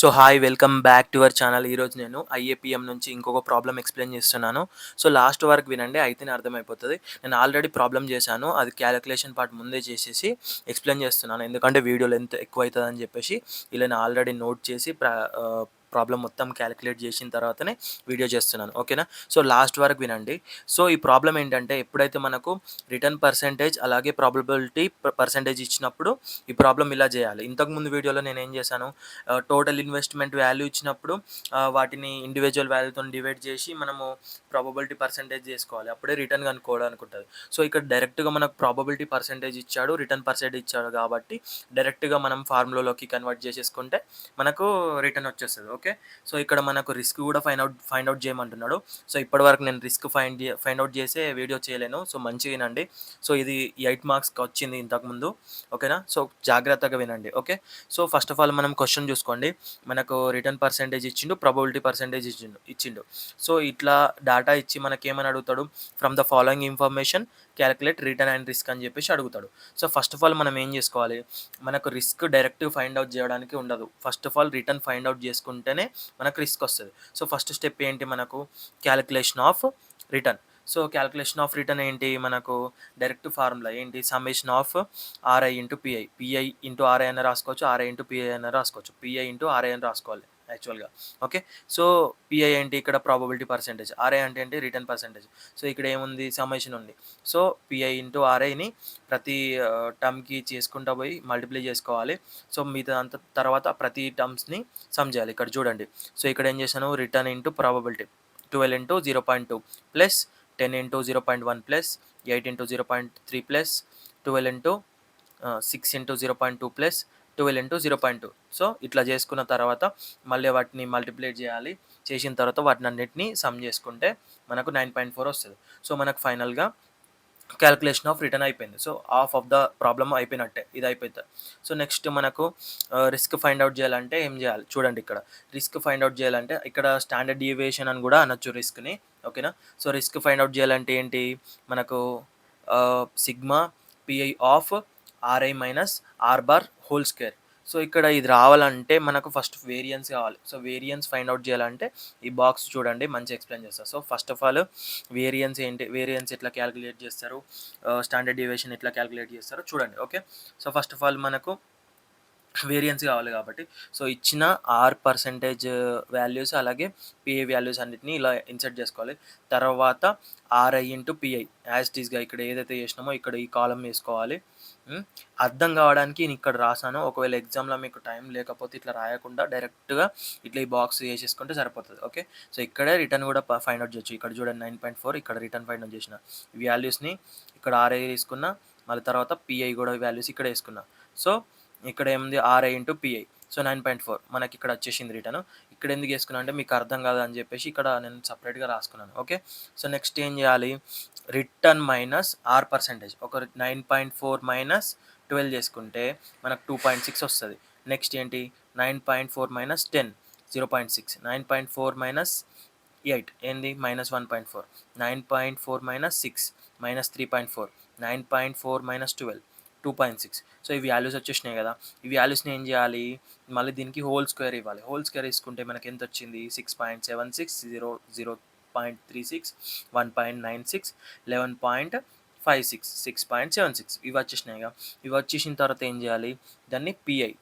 So hi welcome back to our channel. ఈరోజు నేను ఐఏపీఎం నుంచి ఇంకొక ప్రాబ్లమ్ ఎక్స్ప్లెయిన్ చేస్తున్నాను. సో లాస్ట్ వరకు వినండి, అయితేనే అర్థమైపోతుంది. నేను ఆల్రెడీ ప్రాబ్లమ్ చేశాను, అది క్యాలిక్యులేషన్ పార్ట్ ముందే చేసేసి ఎక్స్ప్లెయిన్ చేస్తున్నాను, ఎందుకంటే వీడియో లెంత్ ఎక్కువ అవుతుందని చెప్పేసి ఇలా నేను ఆల్రెడీ నోట్ చేసి ప్రాబ్లం మొత్తం క్యాలిక్యులేట్ చేసిన తర్వాతనే వీడియో చేస్తున్నాను. ఓకేనా? సో లాస్ట్ వరకు వినండి. సో ఈ ప్రాబ్లం ఏంటంటే, ఎప్పుడైతే మనకు రిటర్న్ పర్సెంటేజ్ అలాగే ప్రాబబిలిటీ పర్సెంటేజ్ ఇచ్చినప్పుడు ఈ ప్రాబ్లం ఇలా చేయాలి. ఇంతకుముందు వీడియోలో నేను ఏం చేశాను, టోటల్ ఇన్వెస్ట్మెంట్ వాల్యూ ఇచ్చినప్పుడు వాటిని ఇండివిజువల్ వాల్యూతో డివైడ్ చేసి మనము ప్రాబబిలిటీ పర్సెంటేజ్ చేసుకోవాలి, అప్పుడే రిటర్న్ కనుక్కోవడానికి ఉంటుంది. సో ఇక్కడ డైరెక్ట్గా మనకు ప్రాబబిలిటీ పర్సెంటేజ్ ఇచ్చాడు, రిటర్న్ పర్సెంటేజ్ ఇచ్చాడు కాబట్టి డైరెక్ట్గా మనం ఫార్ములాలోకి కన్వర్ట్ చేసేసుకుంటే మనకు రిటర్న్ వచ్చేస్తుంది. ఓకే, సో ఇక్కడ మనకు రిస్క్ కూడా ఫైండ్ అవుట్ చేయమంటున్నాడు. సో ఇప్పటివరకు నేను రిస్క్ ఫైండ్ అవుట్ చేసే వీడియో చేయలేను. సో మంచిగా వినండి. సో ఇది 8 మార్క్స్కి వచ్చింది ఇంతకుముందు. ఓకేనా? సో జాగ్రత్తగా వినండి. Okay, so first of all మనం క్వశ్చన్ చూసుకోండి. మనకు రిటర్న్ పర్సెంటేజ్ ఇచ్చిండు, ప్రాబబిలిటీ పర్సెంటేజ్ ఇచ్చిండు. సో ఇట్లా డేటా ఇచ్చి మనకేమని అడుగుతాడు, from the following information calculate return and risk అని చెప్పేసి అడుగుతాడు. సో ఫస్ట్ ఆఫ్ ఆల్ మనం ఏం చేసుకోవాలి, మనకు రిస్క్ డైరెక్ట్ ఫైండ్ అవుట్ చేయడానికి ఉండదు. First of all return find out చేసుకుంటేనే మనకు రిస్క్ వస్తుంది. సో ఫస్ట్ స్టెప్ ఏంటి, మనకు calculation of return. So calculation of return ఏంటి, మనకు డైరెక్ట్ ఫార్ములా ఏంటి, summation of RI into PI. PI into RI అని రాసుకోవచ్చు, ఆర్ఐ ఇంటూ పిఐ అని రాసుకోవచ్చు, పిఐ ఇంటూ ఆర్ఐ అని రాసుకోవాలి యాక్చువల్గా. ఓకే, సో పిఐ ఏంటి, ఇక్కడ ప్రాబబిలిటీ పర్సెంటేజ్. ఆర్ఐ అంటే ఏంటి, రిటర్న్ పర్సెంటేజ్. సో ఇక్కడ ఏముంది, సమ్మేషన్ ఉంది. సో పిఐ ఇంటూ ఆర్ఐని ప్రతి టర్మ్కి చేసుకుంటూ పోయి మల్టిప్లై చేసుకోవాలి. సో మిగతా అంత తర్వాత ప్రతి టర్మ్స్ని సమ్ చేయాలి. ఇక్కడ చూడండి, సో ఇక్కడ ఏం చేశాను, return into probability 12 into 0.2 plus 10 into 0.1 plus 8 into 0.3 plus 12 into 6 into 0.2 plus 12 into 0.2. So ఇట్లా చేసుకున్న తర్వాత మళ్ళీ వాటిని మల్టిప్లై చేయాలి. చేసిన తర్వాత వాటిని అన్నిటిని సమ్ చేసుకుంటే మనకు 9.4 వస్తుంది. సో మనకు ఫైనల్గా క్యాలిక్యులేషన్ ఆఫ్ రిటర్న్ అయిపోయింది. So half of the problem అయిపోయినట్టే, ఇది అయిపోతుంది. సో నెక్స్ట్ మనకు రిస్క్ ఫైండ్ అవుట్ చేయాలంటే ఏం చేయాలి చూడండి. ఇక్కడ రిస్క్ ఫైండ్ అవుట్ చేయాలంటే ఇక్కడ స్టాండర్డ్ డీవియేషన్ అని కూడా అనొచ్చు రిస్క్ని. ఓకేనా? సో రిస్క్ ఫైండ్ అవుట్ చేయాలంటే ఏంటి, మనకు sigma PI of RI minus R bar whole square. So ఇక్కడ ఇది రావాలంటే మనకు ఫస్ట్ వేరియన్స్ కావాలి. సో వేరియన్స్ ఫైండ్ అవుట్ చేయాలంటే ఈ బాక్స్ చూడండి, మంచి ఎక్స్ప్లెయిన్ చేస్తారు. So first of all variance ఏంటి, వేరియన్స్ ఎట్లా క్యాలిక్యులేట్ చేస్తారు, స్టాండర్డ్ డీవియేషన్ ఎట్లా క్యాలిక్యులేట్ చేస్తారో చూడండి. Okay, so first of all మనకు వేరియన్స్ కావాలి కాబట్టి సో ఇచ్చిన ఆర్ పర్సెంటేజ్ వాల్యూస్ అలాగే పిఐ వాల్యూస్ అన్నిటిని ఇలా ఇన్సర్ట్ చేసుకోవాలి. తర్వాత ఆర్ఐ ఇంటూ పిఐ యాజ్ టీస్గా ఇక్కడ ఏదైతే చేసినామో ఇక్కడ ఈ కాలం వేసుకోవాలి. అర్థం కావడానికి నేను ఇక్కడ రాసాను. ఒకవేళ ఎగ్జామ్లో మీకు టైం లేకపోతే ఇట్లా రాయకుండా డైరెక్ట్గా ఇట్లా ఈ బాక్స్ వేసేసుకుంటే సరిపోతుంది. ఓకే, సో ఇక్కడే రిటర్న్ కూడా ఫైండ్ అవుట్ చేయొచ్చు. ఇక్కడ చూడండి 9.4, ఇక్కడ రిటర్న్ ఫైండ్ అవుట్ చేసిన ఈ వాల్యూస్ని ఇక్కడ ఆర్ఐ తీసుకున్నా, మళ్ళీ తర్వాత పిఐ కూడా వాల్యూస్ ఇక్కడ వేసుకున్నా. సో ఇక్కడ ఏముంది, ఆర్ఐ ఇంటూ పిఐ. సో 9.4 మనకి ఇక్కడ వచ్చేసింది రిటర్న్. ఇక్కడ ఎందుకు వేసుకున్నా అంటే మీకు అర్థం కాదు అని చెప్పేసి ఇక్కడ నేను సపరేట్గా రాసుకున్నాను. ఓకే, సో నెక్స్ట్ ఏం చేయాలి, రిటర్న్ మైనస్ ఆర్ పర్సెంటేజ్. ఒక 9.4 మైనస్ 12 చేసుకుంటే మనకు 2.6 వస్తుంది. నెక్స్ట్ ఏంటి, 9.4 మైనస్ 10 0.6, 9.4 మైనస్ 8 ఏంది, minus 1.4, 9.4 minus 6 minus 3.4, 9.4 minus 12 2.6. So ఈ వాల్యూస్ వచ్చేసినాయి కదా. ఈ వాల్యూస్ని ఏం చేయాలి, మళ్ళీ దీనికి హోల్ స్క్వేర్ ఇవ్వాలి. హోల్ స్క్వేర్ తీసుకుంటే మనకి ఎంత వచ్చింది, 6.76, 0.36, 1.96, 11.56, 6.76 ఇవి వచ్చేసినాయి కదా. ఇవి వచ్చేసిన తర్వాత ఏం చేయాలి, దాన్ని పిఐ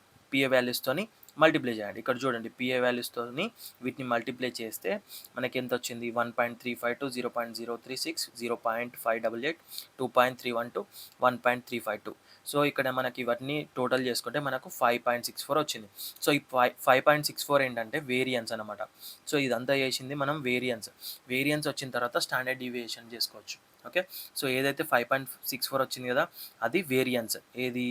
వాల్యూస్తోని మల్టిప్లై చేయండి. ఇక్కడ చూడండి, పిఐ వాల్యూస్తోని వీటిని మల్టిప్లై చేస్తే మనకి ఎంత వచ్చింది, 1.352, 0.036, 0.588, 2.312, 1.352. సో ఇక్కడ మనకి ఇవన్నీ టోటల్ చేసుకుంటే మనకు 5.64 వచ్చింది. సో ఈ 5.64 ఏంటంటే వేరియన్స్ అనమాట. సో ఇదంతా చేసింది మనం వేరియన్స్ వచ్చిన తర్వాత స్టాండర్డ్ డీవియేషన్ చేసుకోవచ్చు. ఓకే, సో ఏదైతే 5.64 వచ్చింది కదా అది వేరియన్స్. ఏది,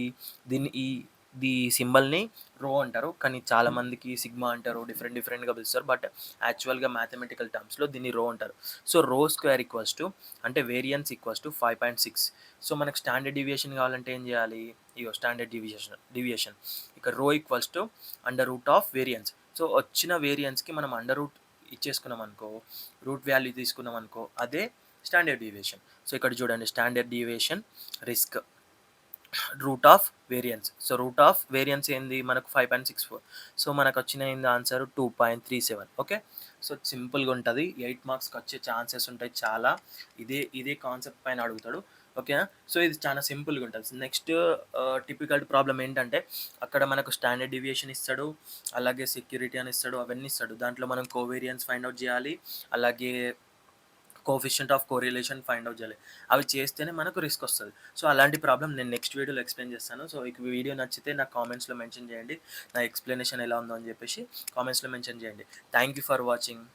ది సింబల్ని రో అంటారు, కానీ చాలామందికి సిగ్మా అంటారు, డిఫరెంట్గా పిలుస్తారు. బట్ యాక్చువల్గా మ్యాథమెటికల్ టర్మ్స్లో దీన్ని రో అంటారు. సో రో స్క్వేర్ ఈక్వల్స్ టు, అంటే వేరియన్స్ ఈక్వల్స్ టు 5.6. సో మనకు స్టాండర్డ్ డీవియేషన్ కావాలంటే ఏం చేయాలి, ఇగో స్టాండర్డ్ డీవియేషన్ ఇక్కడ రో equals to under root of variance. So వచ్చిన వేరియన్స్కి మనం అండర్ రూట్ ఇచ్చేసుకున్నాం అనుకో, రూట్ వాల్యూ తీసుకున్నాం అనుకో, అదే స్టాండర్డ్ డీవియేషన్. సో ఇక్కడ చూడండి, standard deviation risk root of variance. So, root of variance ఏంది మనకు 5.64. సో, మనకొచ్చిన ఏంది ఆన్సర్ 2.37. ఓకే. సో, సింపుల్‌గా ఉంటది. 8 మార్క్స్‌కి వచ్చే ఛాన్సెస్ ఉంటాయి చాలా. ఇదే కాన్సెప్ట్ పైన అడుగుతాడు. ఓకేనా. సో, ఇది చాలా సింపుల్‌గా ఉంటది. నెక్స్ట్ టిపికల్ ప్రాబ్లమ్ ఏంటంటే అక్కడ మనకు స్టాండర్డ్ డీవియేషన్ ఇస్తాడు. అలాగే సెక్యూరిటీ అని ఇస్తాడు. అవన్నీ ఇస్తాడు. దాంట్లో మనం కోవేరియన్స్ ఫైండ్ ఔట్ చేయాలి. అలాగే coefficient of correlation find out చేయాలి. అవి చేస్తేనే మనకు రిస్క్ వస్తది. సో, అలాంటి ప్రాబ్లమ్ నేను నెక్స్ట్ వీడియోలో ఎక్స్‌ప్లెయిన్ చేస్తాను. సో, ఈ వీడియో నచ్చితే నాకు కామెంట్స్‌లో మెన్షన్ చేయండి. నా ఎక్స్‌ప్లనేషన్ ఎలా ఉందో అని చెప్పేసి కామెంట్స్‌లో మెన్షన్ చేయండి. Thank you for watching.